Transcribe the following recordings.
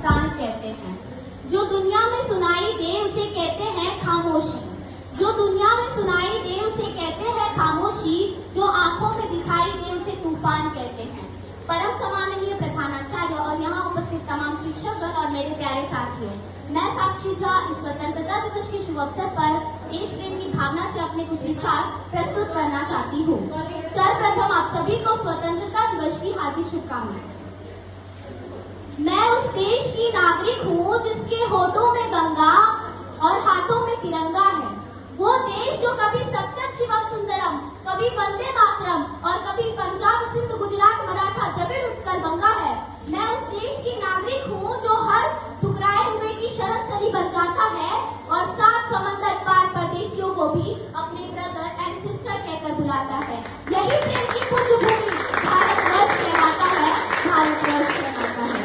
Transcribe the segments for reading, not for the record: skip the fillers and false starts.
प्राण कहते हैं। जो दुनिया में सुनाई दे उसे कहते हैं खामोशी, जो दुनिया में सुनाई दे उसे कहते हैं खामोशी, जो आंखों में दिखाई दे उसे तूफान कहते हैं। परम सम्माननीय प्रधानाचार्य और यहाँ उपस्थित तमाम शिक्षकगण और मेरे प्यारे साथियों, मैं साक्षी झा इस स्वतंत्रता दिवस के शुभ अवसर पर देश प्रेम की भावना से अपने कुछ विचार प्रस्तुत करना चाहती हूँ। सर्वप्रथम आप सभी को स्वतंत्रता दिवस की हार्दिक शुभकामनाएं। मैं उस देश की नागरिक हूँ जिसके होठों में गंगा और हाथों में तिरंगा है। वो देश जो कभी सत्यम शिवम सुंदरम, कभी वंदे मातरम और कभी पंजाब सिंध गुजरात मराठा द्रविड़ उत्कल गंगा है। मैं उस देश की नागरिक हूँ जो हर ठुकराए हुए की शरण स्थली बन जाता है और 7 समंदर पार परदेशियों को भी अपने ब्रदर एंड सिस्टर कहकर बुलाता है। यही प्रेम की पुण्य भूमि भारतवर्ष कहलाता है, भारतवर्ष कहलाता है।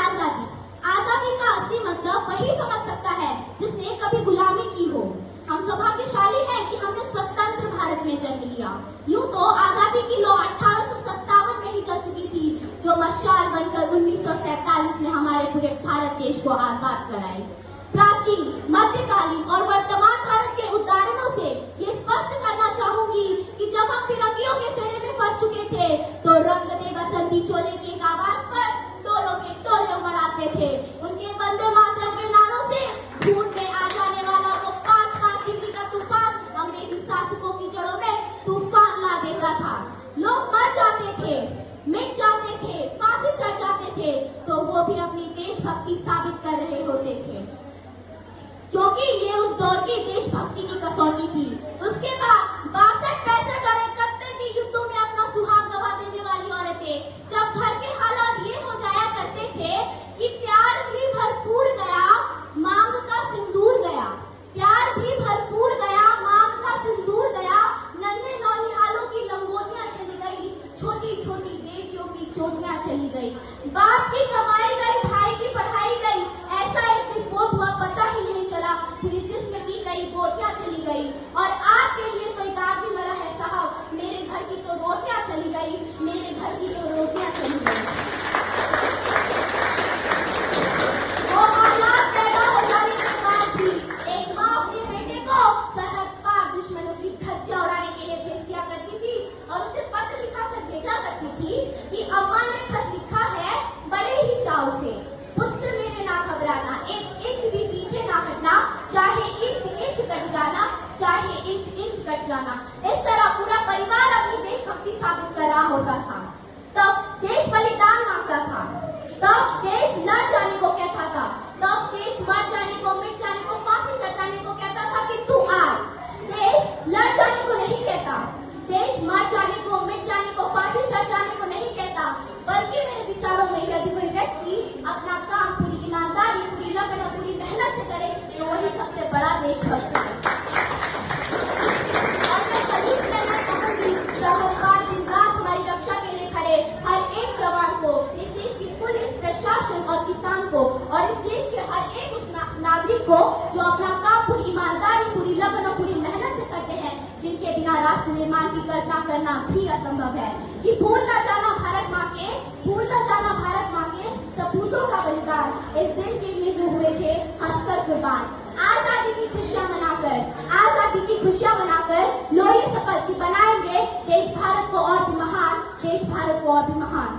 आजादी, आजादी का असली मतलब वही समझ सकता है जिसने कभी गुलामी की हो। हम सौभाग्यशाली हैं कि हमने स्वतंत्र भारत में जन्म लिया। यूं तो आजादी की लौ 1857 में ही चल चुकी थी, जो मशाल बनकर 1947 में हमारे पूरे भारत देश को आजाद कराई। प्राचीन, मध्यकालीन और वर्तमान भारत के उदाहरणों से ये स्पष्ट करना चाहूंगी कि जब हम फिरंगियों के फेरे में फंस चुके थे तो रंग दे बसंती चोले की आवाज पर टोलों के टोले मराते थे। उनके वंदे मातरम के नारों से खून में आ जाने वाला वो 5-5 डिग्री का तूफान अंग्रेजी शासकों की जड़ों में तूफान ला देता था। लोग मर जाते थे, मिट जाते थे, फांसी चढ़ जाते थे, तो वो भी अपनी देशभक्ति साबित कर रहे होते थे, क्योंकि ये उस दौर की देशभक्ति की कसौटी थी। उसके बाद 62, 65 और 71 के युद्धों में अपना सुहाग गवा देने वाली औरतें जब घर के हालात ये हो जाया करते थे कि प्यार भी भरपूर गया, मांग का सिंदूर गया, प्यार भी भरपूर गया, मांग का सिंदूर गया, नन्हे नौनिहालों की लंगोटियां चली गई, छोटी छोटी बेटियों की चोटियां चली गई, बाप की कमाई गई, भाई की पढ़ाई गई, ऐसा एक विस्फोट हुआ पता ही नहीं चला, पूरी जिस्म की कई बोटियां चली गई। और आपके लिए कोई दाग भी मरा है साहब, मेरे घर की तो रोटियां चली गई, मेरे घर की तो रोटियां चली गई। वो हालात पैदा हो जाने के बाद भी एक माँ अपने बेटे को सरहद पार दुश्मनों की धज्जियां उड़ाने के लिए भेज दिया करती थी और उसे पत्र लिखा कर भेजा करती थी कि अम्मा ने खत लिखा है बड़े ही चाव से, पुत्र मेरे ना घबराना, एक इंच भी पीछे ना हटना, चाहे इंच इंच कट जाना, चाहे इंच इंच कट जाना। इस तरह पूरा परिवार अपनी देशभक्ति साबित कर रहा होता था। तब देश बलिदान मांगता था, तब देश लड़ जाने को कहता था, तब देश मर जाने को, मिट जाने को, फांसी चढ़ जाने को कहता था कि तू आज। देश लड़ जाने को नहीं कहता, देश मर जाने को, मिट जाने को, फांसी चढ़ जाने को नहीं कहता, बल्कि मेरे विचारों में यदि कोई व्यक्ति अपना काम पूरी ईमानदारी, पूरी लगन और पूरी मेहनत से करे तो वही सबसे बड़ा देशभक्त है। और मैं सभी से कहना चाहूंगी, सरहद दिन रात हमारी रक्षा के लिए खड़े हर एक जवान को, इस देश की पुलिस, प्रशासन और किसान को, और इस देश के हर एक उस नागरिक को जो अपना काम पूरी ईमानदारी, पूरी लगन और पूरी मेहनत से करते हैं, जिनके बिना राष्ट्र निर्माण की कल्पना करना भी असंभव है। कि भूल न जाना भारत माँ के, भूल न जाना भारत माँ के सपूतों का बलिदान, इस दिन के लिए जो हुए थे हंसकर कुर्बान। आजादी की खुशियां मनाकर, आजादी की खुशियां मनाकर लो ये शपथ कि बनाएंगे देश भारत को और भी महान, देश भारत को और भी महान।